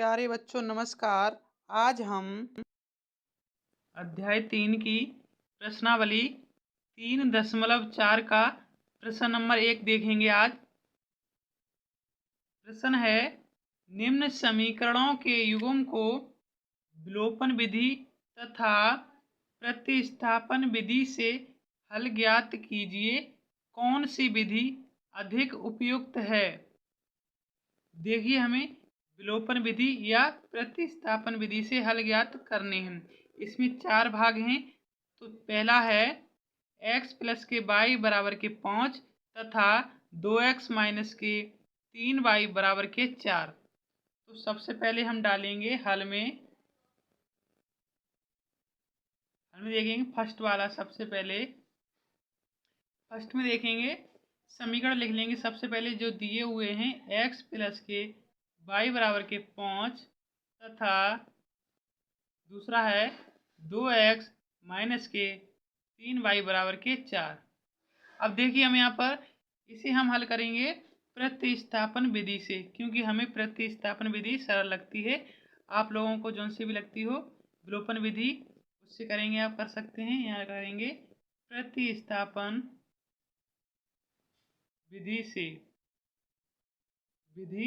प्यारे बच्चों नमस्कार। आज हम अध्याय 3 की प्रश्नावली 3.4 का प्रश्न नंबर 1 देखेंगे। आज प्रश्न है, निम्न समीकरणों के युग्म को विलोपन विधि तथा प्रतिस्थापन विधि से हल ज्ञात कीजिए। कौन सी विधि अधिक उपयुक्त है? देखिए, हमें विलोपन विधि या प्रतिस्थापन विधि से हल ज्ञात करने हैं। इसमें 4 भाग हैं। तो पहला है x प्लस के y बराबर के 5 तथा 2x माइनस के 3y बराबर के 4। तो सबसे पहले हम डालेंगे हल में देखेंगे फर्स्ट वाला। सबसे पहले फर्स्ट में देखेंगे, समीकरण लिख लेंगे। सबसे पहले जो दिए हुए हैं x प्लस के y बराबर के 5 तथा दूसरा है 2x माइनस के 3y बराबर के 4। अब देखिए, हम यहाँ पर इसे हम हल करेंगे प्रतिस्थापन विधि से, क्योंकि हमें प्रतिस्थापन विधि सरल लगती है। आप लोगों को जो सी भी लगती हो विलोपन विधि, उससे करेंगे, आप कर सकते हैं। यहाँ करेंगे प्रतिस्थापन विधि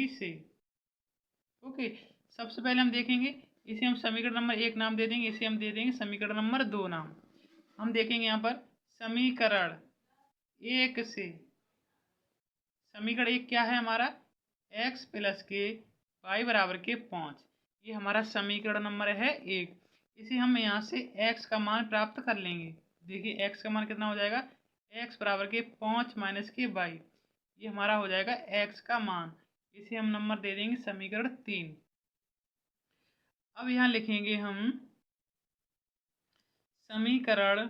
से ओके। सबसे पहले हम देखेंगे, इसे हम समीकरण नंबर 1 नाम दे देंगे, इसे हम दे देंगे समीकरण नंबर 2 नाम। हम देखेंगे यहाँ पर समीकरण 1 से, समीकरण 1 क्या है हमारा, x प्लस के y बराबर के 5। ये हमारा समीकरण नंबर है 1। इसे हम यहाँ से x का मान प्राप्त कर लेंगे। देखिए, x का मान कितना हो जाएगा, x बराबर के 5 माइनस के y। ये हमारा हो जाएगा x का मान। इसे हम नंबर दे देंगे समीकरण 3। अब यहाँ लिखेंगे हम समीकरण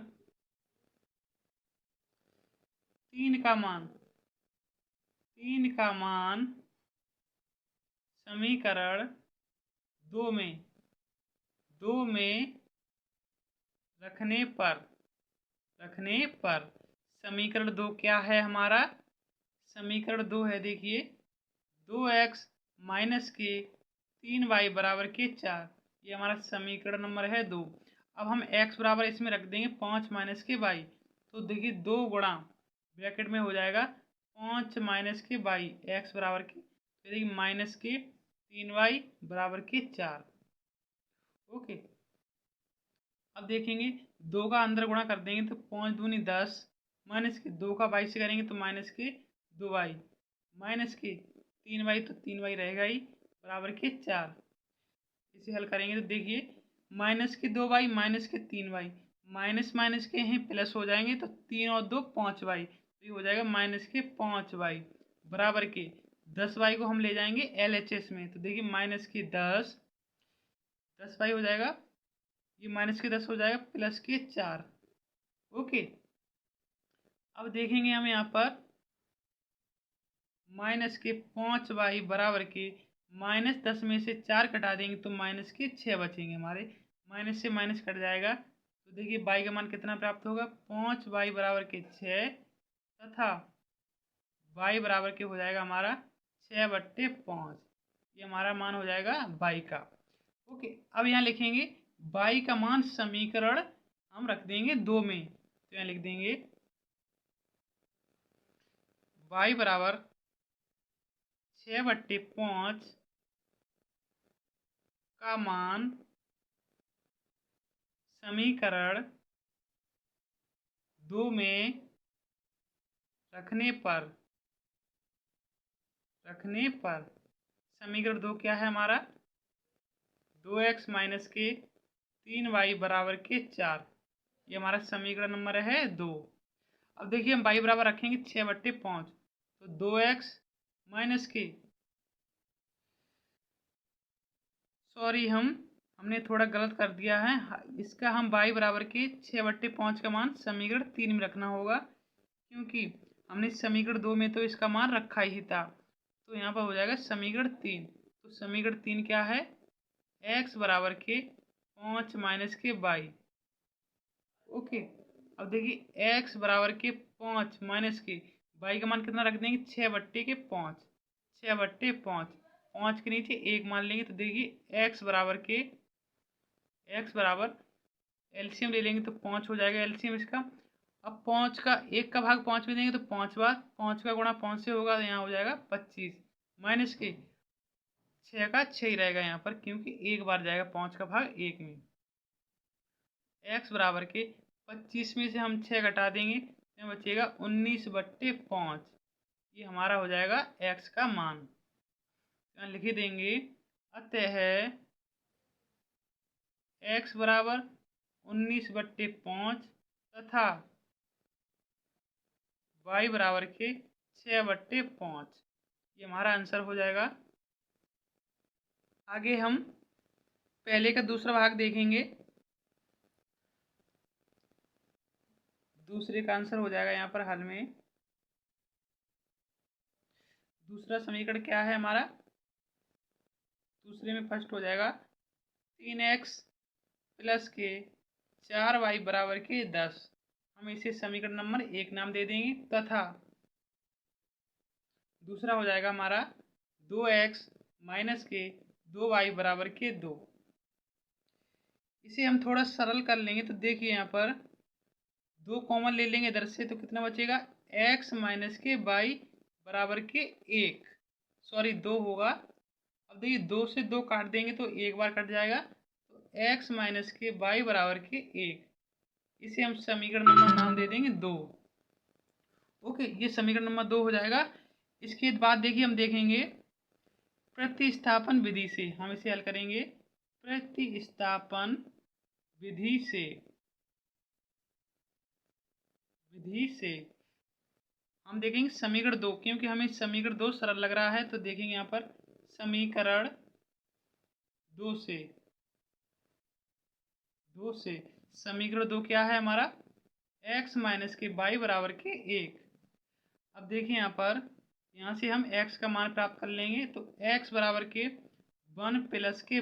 3 का मान समीकरण 2 में रखने पर समीकरण 2 क्या है हमारा, समीकरण 2 है, देखिए 2x माइनस के 3y बराबर के 4। ये हमारा समीकरण नंबर है 2। अब हम x बराबर इसमें रख देंगे 5 माइनस के y। तो देखिए 2 गुणा ब्रैकेट में हो जाएगा 5 माइनस के y, x बराबर के, तो देखिए माइनस के 3y बराबर के 4। ओके। अब देखेंगे 2 का अंदर गुणा कर देंगे तो 5 दूनी 10, माइनस के 2 का y से करेंगे तो माइनस के 2y, माइनस के 3y, तो 3y रहेगा ही बराबर के 4। इसे हल करेंगे तो देखिए माइनस के 2y माइनस के 3y, माइनस माइनस के हैं प्लस हो जाएंगे, तो 3 और 2 5y, तो ये हो जाएगा माइनस के 5y बराबर के 10y को हम ले जाएंगे LHS में। तो देखिए माइनस के 10y हो जाएगा, ये माइनस के 10 हो जाएगा प्लस के 4। ओके। अब देखेंगे हम यहाँ पर माइनस के 5y बराबर के माइनस 10 में से 4 कटा देंगे तो माइनस के 6 बचेंगे हमारे। माइनस से माइनस कट जाएगा, तो देखिए y का मान कितना प्राप्त होगा, 5y बराबर के 6 तथा y बराबर के हो जाएगा हमारा 6/5। ये हमारा मान हो जाएगा y का। ओके। अब यहाँ लिखेंगे y का मान समीकरण हम रख देंगे 2 में। तो यहाँ लिख देंगे y बराबर 6/5 का मान समीकरण 2 में रखने पर समीकरण 2 क्या है हमारा, 2x माइनस के 3y बराबर के 4। ये हमारा समीकरण नंबर है 2। अब देखिए हम y बराबर रखेंगे 6/5, तो 2x माइनस के, सॉरी हमने थोड़ा गलत कर दिया है। इसका हम y बराबर के 6/5 का मान समीकरण 3 में रखना होगा, क्योंकि हमने समीकरण 2 में तो इसका मान रखा ही था। तो यहाँ पर हो जाएगा समीकरण 3। तो समीकरण 3 क्या है, x बराबर के 5 माइनस के y। ओके। अब देखिए x बराबर के 5 माइनस के y का मान कितना रख देंगे, 6/5, 6/5। 5 के नीचे 1 मान लेंगे तो देखिए x बराबर एलसीएम ले लेंगे तो 5 हो जाएगा एलसीएम इसका। अब 5 का 1 का भाग 5 में देंगे तो 5 बार 5 का गुणा 5 से होगा तो यहाँ हो जाएगा 25 माइनस के 6 का 6 ही रहेगा यहाँ पर, क्योंकि एक बार जाएगा 5 का भाग 1 में। x बराबर के 25 में से हम 6 घटा देंगे तो बचेगा 19/5। ये हमारा हो जाएगा x का मान। यहाँ लिख देंगे अतः x बराबर 19/5 तथा y बराबर के 6/5। ये हमारा आंसर हो जाएगा। आगे हम पहले का दूसरा भाग देखेंगे। दूसरे का आंसर हो जाएगा यहाँ पर हल में। दूसरा समीकरण क्या है हमारा? दूसरे में फर्स्ट हो जाएगा 3x प्लस के 4y बराबर के 10। हम इसे समीकरण नंबर 1 नाम दे देंगे तथा दूसरा हो जाएगा हमारा 2x माइनस के 2y बराबर के 2। इसे हम थोड़ा सरल कर लेंगे तो देखिए यहाँ पर 2 कॉमन ले लेंगे इधर से तो कितना बचेगा x माइनस के y बराबर के 1, सॉरी 2 होगा। अब देखिए 2 से 2 काट देंगे तो एक बार कट जाएगा तो x माइनस के y बराबर के 1। इसे हम समीकरण नंबर नाम दे देंगे 2। ओके, ये समीकरण नंबर 2 हो जाएगा। इसके बाद देखिए हम देखेंगे प्रतिस्थापन विधि से हम इसे हल करेंगे। प्रतिस्थापन विधि से हम देखेंगे समीकरण 2, क्योंकि हमें समीकरण 2 सरल लग रहा है तो देखेंगे यहाँ पर समीकरण 2 से समीकरण 2 क्या है हमारा x माइनस के y बराबर के 1। अब देखिए यहाँ से हम x का मान प्राप्त कर लेंगे तो x बराबर के 1 प्लस के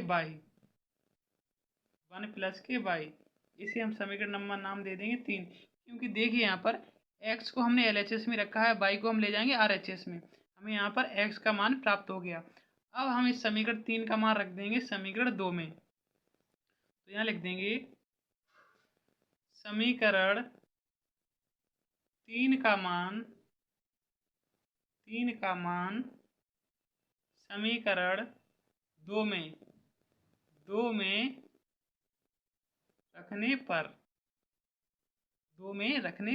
y। इसे हम समीकरण नंबर नाम दे देंगे 3, क्योंकि देखिए यहाँ पर x को हमने LHS में रखा है, y को हम ले जाएंगे RHS में। हमें यहाँ पर x का मान प्राप्त हो गया। अब हम इस समीकरण 3 का मान रख देंगे समीकरण 2 में। तो यहाँ लिख देंगे समीकरण 3 का मान समीकरण 2 में रखने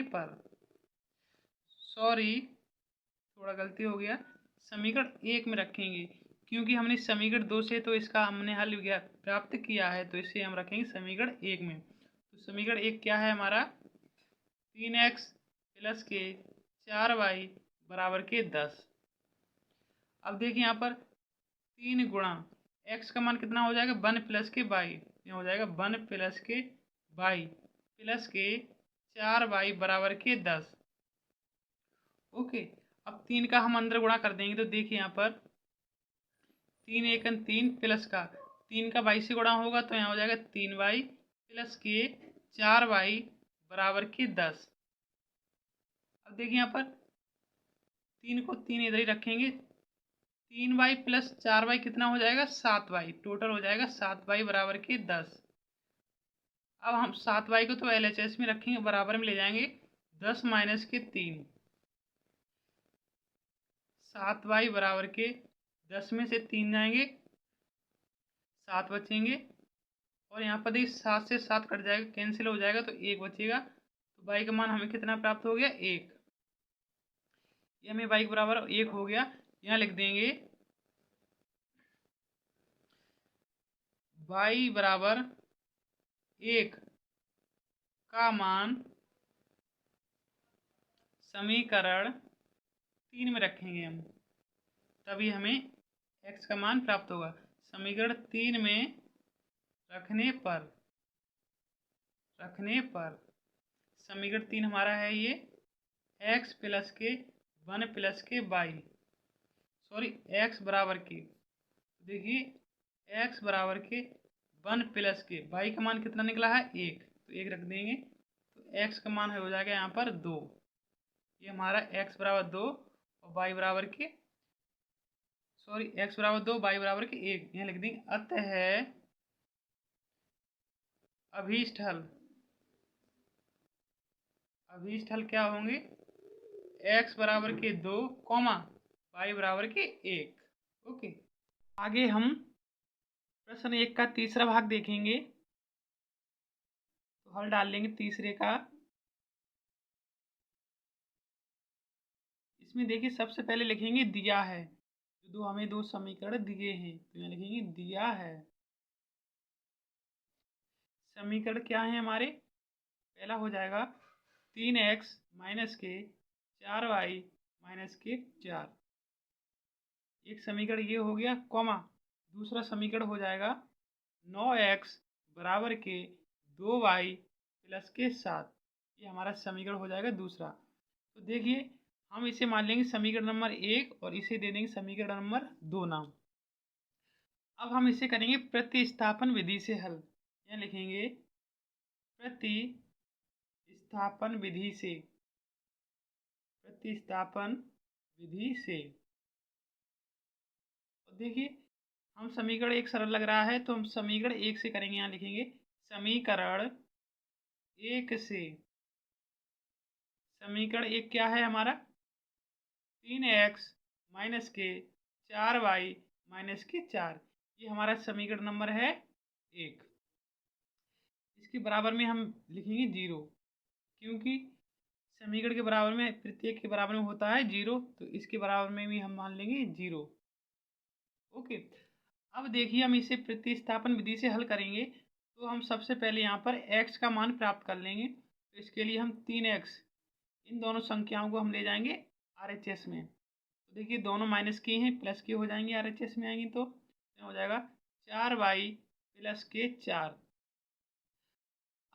पर सॉरी थोड़ा गलती हो गया, समीकरण 1 में रखेंगे, क्योंकि हमने समीकरण 2 से तो इसका हमने हल प्राप्त किया है तो इसे हम रखेंगे समीकरण 1 में। तो समीकरण 1 क्या है हमारा 3x प्लस के 4y बराबर के 10। अब देखिए यहाँ पर 3 गुणा x का मान कितना हो जाएगा 1 प्लस के y, यहाँ हो जाएगा 1 प्लस के y प्लस के 4y बराबर के 10। ओके, अब 3 का हम अंदर गुणा कर देंगे तो देखिए यहाँ पर 3 एकन 3 प्लस का 3 का y से गुणा होगा तो यहाँ हो जाएगा 3y प्लस के 4y बराबर के 10। अब देखिए यहाँ पर 3 को 3 इधर ही रखेंगे, 3y प्लस 4y कितना हो जाएगा 7y, टोटल हो जाएगा 7y बराबर के 10। अब हम 7y को तो LHS में रखेंगे, बराबर में ले जाएंगे 10 माइनस के 3, 7y बराबर के 10 में से 3 जाएंगे 7 बचेंगे और यहाँ पर देखिए 7 से 7 कट जाएगा, कैंसिल हो जाएगा तो 1 बचेगा। तो y का मान हमें कितना प्राप्त हो गया 1। ये हमें y के बराबर 1 हो गया। यहाँ लिख देंगे y बराबर 1 का मान समीकरण 3 में रखेंगे हम, तभी हमें x का मान प्राप्त होगा। समीकरण 3 में रखने पर समीकरण 3 हमारा है ये x प्लस के 1 प्लस के y, सॉरी x बराबर के, देखिए x बराबर के 1 प्लस के y का मान कितना निकला है 1, तो 1 रख देंगे तो x का मान हो जाएगा यहाँ पर 2। ये हमारा x बराबर 2 और y बराबर के सॉरी x बराबर 2 y बराबर के 1, यहाँ लिख देंगे अतः अभीष्ट हल। अभीष्ट हल क्या होंगे? x बराबर के 2 कॉमा y बराबर के 1। ओके, आगे हम प्रश्न 1 का तीसरा भाग देखेंगे। तो हल डाल लेंगे तीसरे का। इसमें देखिए सबसे पहले लिखेंगे दिया है, जो हमें दो समीकरण दिए हैं, तो यहाँ लिखेंगे दिया है। समीकरण क्या है हमारे? पहला हो जाएगा 3x माइनस के 4y माइनस के 4। एक समीकरण ये हो गया, कॉमा दूसरा समीकरण हो जाएगा 9x बराबर के 2y प्लस के 7। ये हमारा समीकरण हो जाएगा दूसरा। तो देखिए हम इसे मान लेंगे समीकरण नंबर 1 और इसे दे देंगे समीकरण नंबर 2 नाम। अब हम इसे करेंगे प्रतिस्थापन विधि से हल। यहाँ लिखेंगे प्रतिस्थापन विधि से। प्रतिस्थापन विधि से देखिए हम समीकरण 1 सरल लग रहा है, तो हम समीकरण 1 से करेंगे। यहाँ लिखेंगे समीकरण 1 से। समीकरण 1 क्या है हमारा? 3x माइनस के 4y माइनस के 4। ये हमारा समीकरण नंबर है 1। इसके बराबर में हम लिखेंगे 0, क्योंकि समीकरण के बराबर में प्रत्येक के बराबर में होता है 0, तो इसके बराबर में भी हम मान लेंगे 0। ओके, अब देखिए हम इसे प्रतिस्थापन विधि से हल करेंगे। तो हम सबसे पहले यहाँ पर x का मान प्राप्त कर लेंगे। तो इसके लिए हम 3x, इन दोनों संख्याओं को हम ले जाएंगे RHS में। तो देखिए दोनों माइनस के हैं, प्लस के हो जाएंगे, RHS में आएंगे तो हो जाएगा 4y प्लस के 4।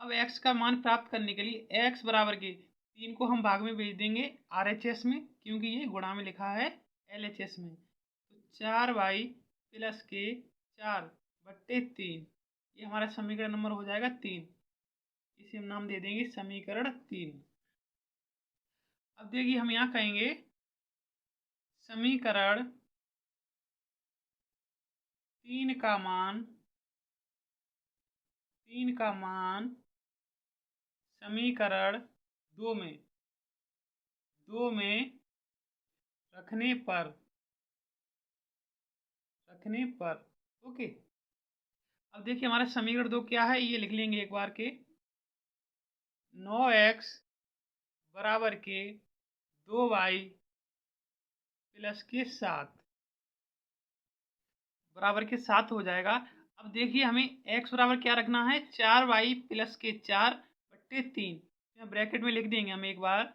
अब x का मान प्राप्त करने के लिए x बराबर के 3 को हम भाग में भेज देंगे RHS में, क्योंकि ये गुणा में लिखा है LHS में। तो 4y प्लस के 4 बट्टे 3, ये हमारा समीकरण नंबर हो जाएगा 3। इसे हम नाम दे देंगे समीकरण 3। अब देखिए हम यहाँ कहेंगे समीकरण 3 का मान समीकरण 2 में रखने पर ओके। अब देखिए हमारा समीकरण 2 क्या है, ये लिख लेंगे एक बार के 9x बराबर के 2y प्लस के 7 बराबर के 7 हो जाएगा। अब देखिए हमें x बराबर क्या रखना है? 4y प्लस के 4 बट्टे 3। यहाँ ब्रैकेट में लिख देंगे हम एक बार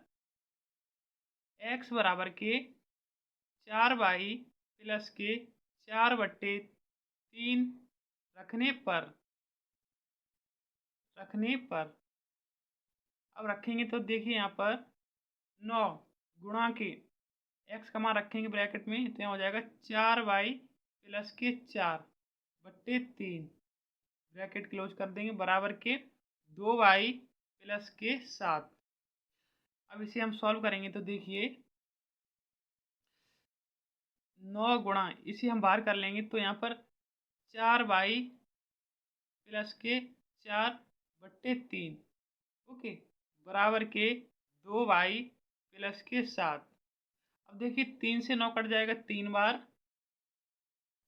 x बराबर के 4y प्लस के 4 बट्टे 3 रखने पर अब रखेंगे तो देखिए यहाँ पर 9 गुणा के x का मान रखेंगे ब्रैकेट में, तो यहाँ हो जाएगा 4y प्लस के 4 बट्टे 3, ब्रैकेट क्लोज कर देंगे, बराबर के 2y प्लस के 7। अब इसे हम सॉल्व करेंगे तो देखिए 9 गुणा, इसे हम बाहर कर लेंगे तो यहाँ पर 4y प्लस के 4 बट्टे 3 ओके, बराबर के 2y प्लस के 7। अब देखिए 3 से 9 कट जाएगा 3 बार,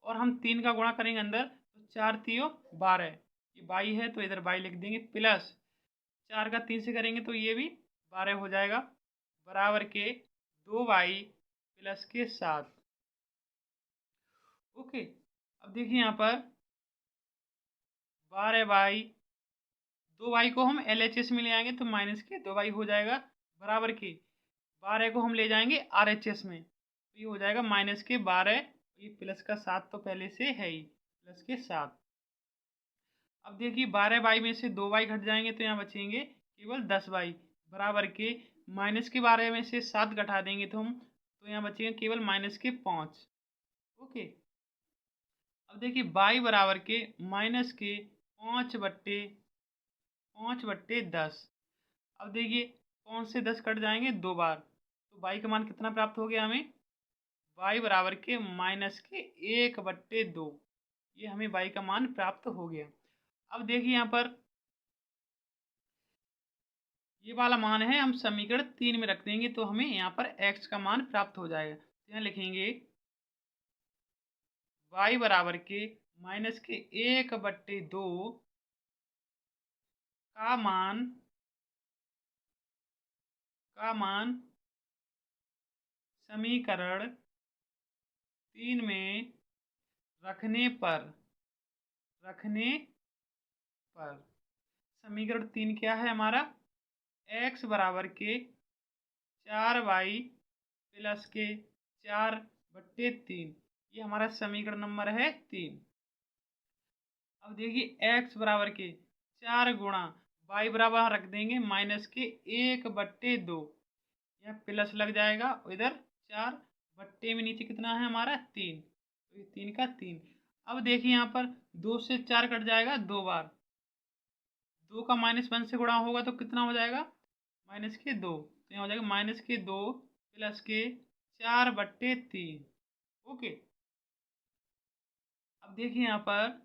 और हम 3 का गुणा करेंगे अंदर, तो 4 3 12, ये 22 है तो इधर 22 लिख देंगे, प्लस 4 का 3 से करेंगे तो ये भी 12 हो जाएगा, बराबर के 2y प्लस के 7। ओके, अब देखिए यहाँ पर 12y, 2y को हम LHS में ले आएंगे तो माइनस के 2y हो जाएगा, बराबर के 12 को हम ले जाएंगे RHS में, तो ये हो जाएगा माइनस के 12, ये प्लस का 7 तो पहले से है ही, प्लस के 7। अब देखिए 12y में से 2y घट जाएंगे तो यहाँ बचेंगे केवल 10y, बराबर के माइनस के 12 में से 7 घटा देंगे तो हम, तो यहाँ बचेंगे केवल माइनस के 5। ओके, अब देखिए y बराबर के माइनस के 5 बट्टे 10। अब देखिए 5 से 10 कट जाएंगे 2 बार, तो y का मान कितना प्राप्त हो गया हमें? y बराबर के -1/2। ये हमें y का मान प्राप्त हो गया। अब देखिए यहाँ पर ये वाला मान है, हम समीकरण 3 में रख देंगे तो हमें यहाँ पर x का मान प्राप्त हो जाएगा। तो यहाँ लिखेंगे y बराबर के -1/2 का मान समीकरण 3 में रखने पर समीकरण 3 क्या है हमारा, x बराबर के 4y प्लस के 4/3। ये हमारा समीकरण नंबर है 3। अब देखिए x बराबर के 4 गुणा y बराबर रख देंगे -1/2। यहाँ प्लस लग जाएगा, इधर 4 बट्टे में नीचे कितना है हमारा 3, तो ये 3 का 3। अब देखिए यहाँ पर 2 से 4 कट जाएगा 2 बार, 2 का -1 से गुणा होगा तो कितना हो जाएगा -2। तो यहाँ हो जाएगा -2 प्लस के 4/3। ओके। अब देखिए यहाँ पर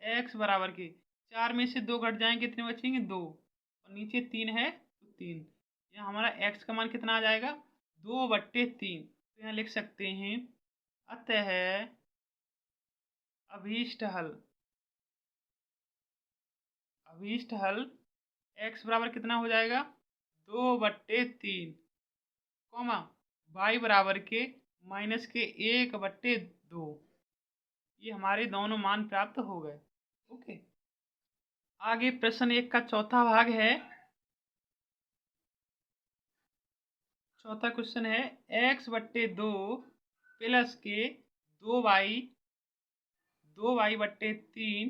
x बराबर के 4 में से 2 घट जाएंगे, कितने बचेंगे 2, और नीचे 3 है तो 3। यहाँ हमारा x का मान कितना आ जाएगा 2/3। तो यहाँ लिख सकते हैं अतः अभीष्ट हल x बराबर कितना हो जाएगा 2/3, y बराबर के -1/2। ये हमारे दोनों मान प्राप्त हो गए। ओके। आगे प्रश्न 1 का चौथा भाग है। चौथा क्वेश्चन है x/2 प्लस के 2y/3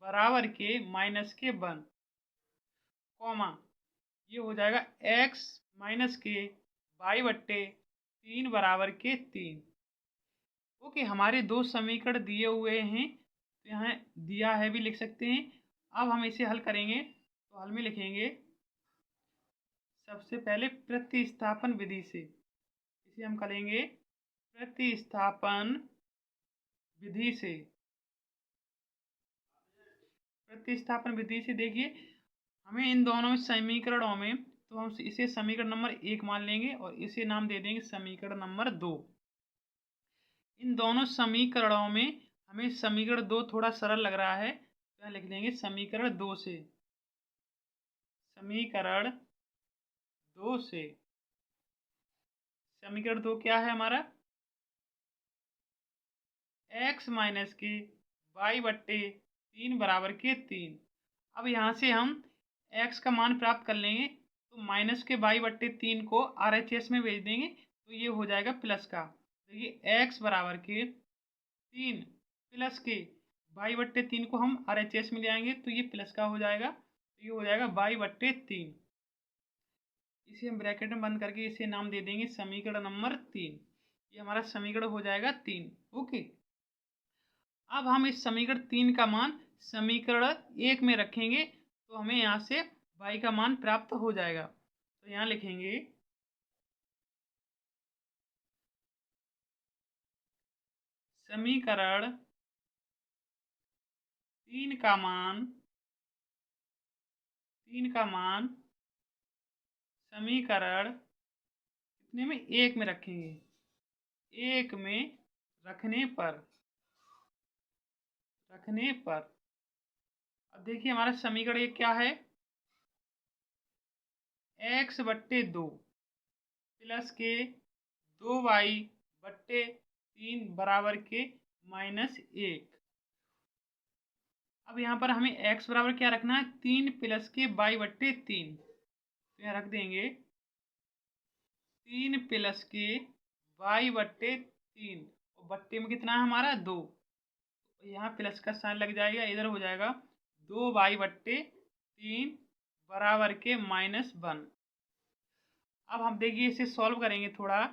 बराबर के -1, ये हो जाएगा x माइनस के y/3 बराबर के 3। ओके, हमारे दो समीकरण दिए हुए हैं, तो यहाँ दिया है भी लिख सकते हैं। अब हम इसे हल करेंगे, तो हल में लिखेंगे सबसे पहले प्रतिस्थापन विधि से। इसे हम करेंगे प्रतिस्थापन विधि से। प्रतिस्थापन विधि से देखिए, हमें इन दोनों समीकरणों में, तो हम इसे समीकरण नंबर 1 मान लेंगे और इसे नाम दे देंगे समीकरण नंबर 2। इन दोनों समीकरणों में हमें समीकरण 2 थोड़ा सरल लग रहा है, तो यहाँ लिख देंगे समीकरण 2 से। समीकरण 2 क्या है हमारा, x माइनस के y/3 बराबर के 3। अब यहाँ से हम x का मान प्राप्त कर लेंगे, तो माइनस के y/3 को RHS में भेज देंगे, तो ये हो जाएगा प्लस का। देखिए x बराबर के 3 प्लस के y/3 को हम RHS में ले आएंगे, तो ये प्लस का हो जाएगा, तो ये हो जाएगा y/3। इसे हम ब्रैकेट में बंद करके इसे नाम दे देंगे समीकरण नंबर 3। ये हमारा समीकरण हो जाएगा 3। ओके। अब हम इस समीकरण 3 का मान समीकरण 1 में रखेंगे, तो हमें यहाँ से y का मान प्राप्त हो जाएगा। तो यहाँ लिखेंगे समीकरण 3 का मान समीकरण कितने में 1 में रखेंगे, 1 में रखने पर। अब देखिए हमारा समीकरण 1 क्या है, x/2 प्लस के 2y/3 बराबर के -1। अब यहाँ पर हमें x बराबर क्या रखना है, 3 प्लस के y/3। तो यहाँ रख देंगे 3 प्लस के y/3, और बट्टे में कितना है हमारा 2, तो यहाँ प्लस का साइन लग जाएगा, इधर हो जाएगा 2y/3 बराबर के -1। अब हम देखिए इसे सॉल्व करेंगे थोड़ा,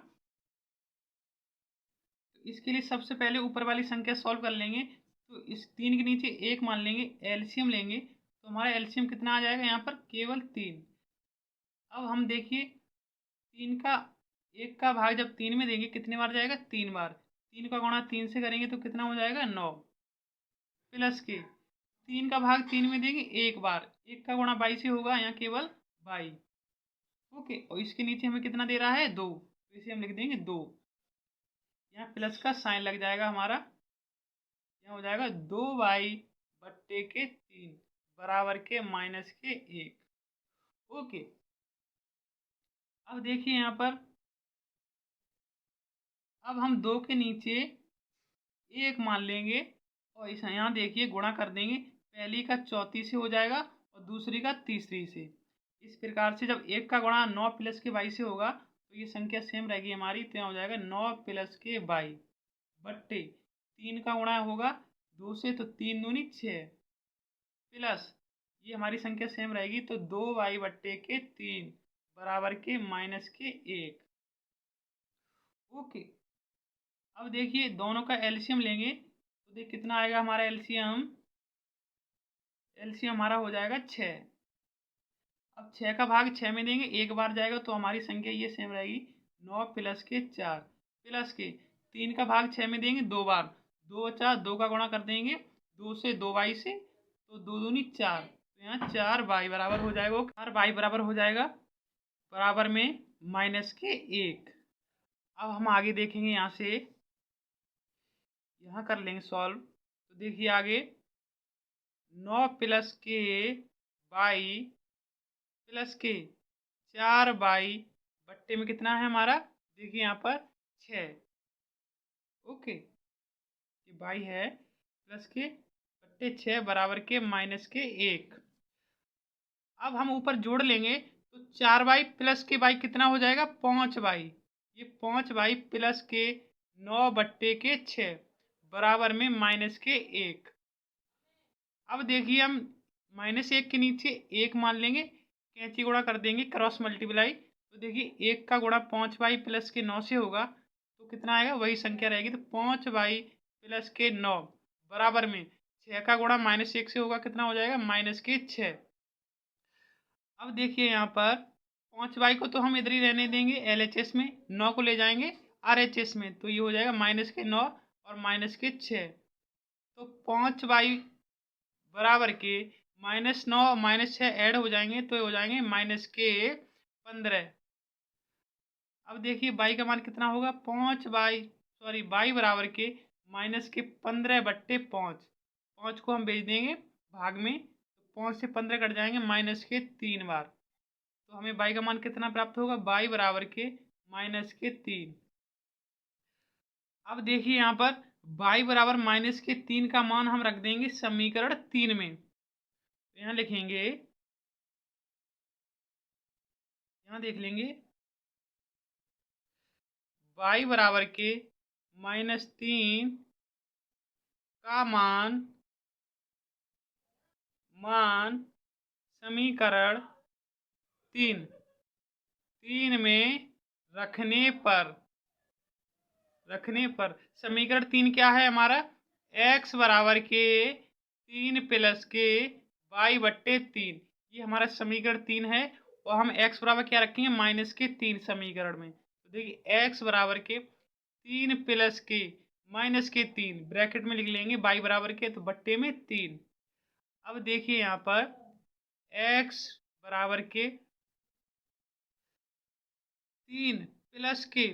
तो इसके लिए सबसे पहले ऊपर वाली संख्या सॉल्व कर लेंगे। तो इस 3 के नीचे 1 मान लेंगे, एलसीएम लेंगे, तो हमारा एलसीएम कितना आ जाएगा यहाँ पर केवल 3। अब हम देखिए 3 का 1 का भाग जब 3 में देंगे कितने बार जाएगा? 3 बार। 3 का गुणा 3 से करेंगे तो कितना हो जाएगा? 9 प्लस के 3 का भाग 3 में देंगे 1 बार। 1 का गुणा 22 से होगा, यहाँ केवल 22। ओके, और इसके नीचे हमें कितना दे रहा है? 2, तो इसे हम लिख देंगे 2। यहाँ प्लस का साइन लग जाएगा हमारा, यहाँ हो जाएगा 2y बट्टे के 3 बराबर के माइनस के 1। ओके, अब देखिए यहाँ पर, अब हम 2 के नीचे 1 मान लेंगे और इस यहाँ देखिए गुणा कर देंगे। पहली का चौथी से हो जाएगा और दूसरी का तीसरी से। इस प्रकार से जब 1 का गुणा 9 प्लस के 22 से होगा तो ये संख्या सेम रहेगी हमारी, तो यहाँ हो जाएगा 9 प्लस के 22 बट्टे 3 का गुणा होगा 2 से, तो 3 दूनी 6 प्लस ये हमारी संख्या सेम रहेगी, तो 2y बट्टे के 3 बराबर के माइनस के 1। ओके, अब देखिए दोनों का एलसीएम लेंगे तो देख कितना आएगा हमारा एलसीएम। एलसीएम हमारा हो जाएगा 6। अब 6 का भाग 6 में देंगे 1 बार जाएगा, तो हमारी संख्या ये सेम रहेगी 9 प्लस के 4 प्लस के 3 का भाग 6 में देंगे 2 बार। 2 4 2 का गुणा कर देंगे 2 से 2y से, तो 2 दूनी 4, तो यहाँ 4y बराबर हो जाएगा। 4y बराबर हो जाएगा बराबर में माइनस के 1। अब हम आगे देखेंगे, यहाँ से यहाँ कर लेंगे सॉल्व। तो देखिए आगे 9 प्लस के 22 प्लस के 4y बट्टे में कितना है हमारा? देखिए यहाँ पर 6। ओके, ये 22 है प्लस के बट्टे 6 बराबर के माइनस के 1। अब हम ऊपर जोड़ लेंगे तो 4y प्लस के y कितना हो जाएगा? 5y। ये 5y प्लस के 9 बट्टे के 6 बराबर में माइनस के 1। अब देखिए हम माइनस 1 के नीचे 1 मान लेंगे, कैंची गुणा कर देंगे क्रॉस मल्टीप्लाई। तो देखिए 1 का गुणा 5y प्लस के 9 से होगा तो कितना आएगा? वही संख्या रहेगी, तो 5y प्लस के 9 बराबर में 6 का गुणा माइनस 1 से होगा, कितना हो जाएगा? माइनस के 6। अब देखिए यहाँ पर 5y को तो हम इधर ही रहने देंगे LHS में, 9 को ले जाएंगे RHS में, तो ये हो जाएगा माइनस के 9 और माइनस के 6। तो 5y बराबर के -9 -6 ऐड हो जाएंगे तो हो जाएंगे माइनस के 15। अब देखिए y का मान कितना होगा? 5y बराबर के माइनस के 15 बट्टे 5। 5 को हम भेज देंगे भाग में, तो 5 से 15 कट जाएंगे माइनस के 3 बार, तो हमें y का मान कितना प्राप्त होगा? y बराबर के माइनस के 3। अब देखिए यहाँ पर y बराबर माइनस के 3 का मान हम रख देंगे समीकरण 3 में। तो यहाँ लिखेंगे, यहाँ देख लेंगे y बराबर के -3 का मान समीकरण 3 में रखने पर समीकरण 3 क्या है हमारा? x बराबर के 3 प्लस के y बट्टे 3, ये हमारा समीकरण 3 है। और हम x बराबर क्या रखेंगे? माइनस के 3 समीकरण में। तो देखिए x बराबर के 3 प्लस के माइनस के 3 ब्रैकेट में लिख लेंगे, y बराबर के तो बट्टे में 3। अब देखिए यहाँ पर x बराबर के 3 प्लस के,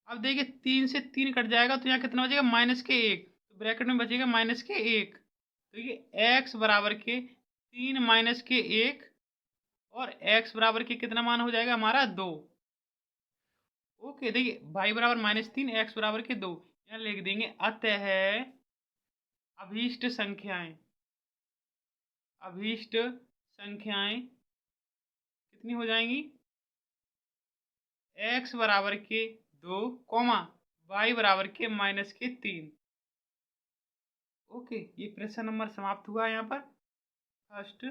अब देखिए 3 से 3 कट जाएगा तो यहाँ कितना बचेगा? माइनस के 1, तो ब्रैकेट में बचेगा माइनस के 1। तो ये x बराबर के 3 माइनस के 1 और x बराबर के कितना मान हो जाएगा हमारा? 2। ओके, देखिए y बराबर -3 x बराबर के 2, यहाँ लिख देंगे अतः अभीष्ट संख्याएं कितनी हो जाएंगी? x बराबर के 2 y बराबर के माइनस के 3। ओके, ये प्रश्न नंबर समाप्त हुआ यहाँ पर फर्स्ट।